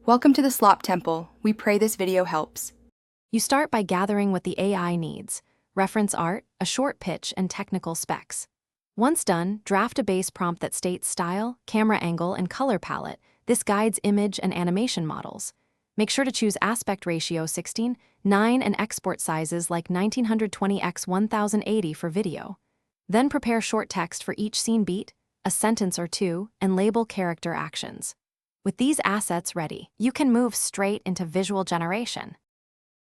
Welcome to the Slop Temple. We pray this video helps. You start by gathering what the AI needs: reference art, a short pitch, and technical specs. Once done, draft a base prompt that states style, camera angle, and color palette. This guides image and animation models. Make sure to choose aspect ratio 16:9 and export sizes like 1920x 1080 for video. Then prepare short text for each scene beat, a sentence or two, and label character actions. With these assets ready, you can move straight into visual generation.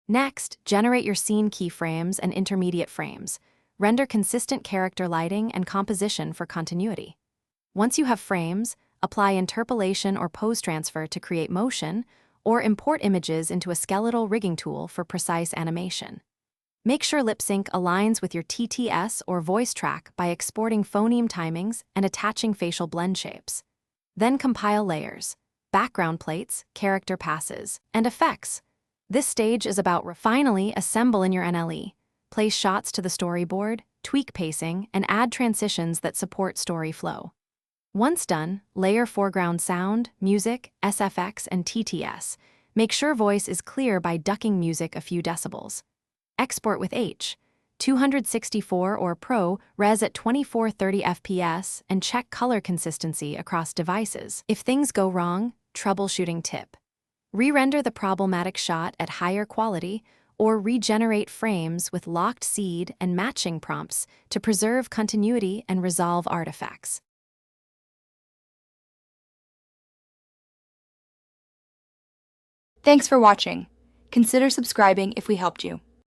Next, generate your scene keyframes and intermediate frames. Render consistent character lighting and composition for continuity. Once you have frames, apply interpolation or pose transfer to create motion, or import images into a skeletal rigging tool for precise animation. Make sure lip sync aligns with your TTS or voice track by exporting phoneme timings and attaching facial blend shapes. Then compile layers, background plates, character passes, and effects. This stage is about finally assemble in your NLE. Place shots to the storyboard, tweak pacing, and add transitions that support story flow. Once done, layer foreground sound, music, SFX, and TTS. Make sure voice is clear by ducking music a few decibels. Export with H, 264 or Pro, res at 2430 FPS, and check color consistency across devices. If things go wrong, troubleshooting tip: re-render the problematic shot at higher quality, or regenerate frames with locked seed and matching prompts to preserve continuity and resolve artifacts. Thanks for watching. Consider subscribing if we helped you.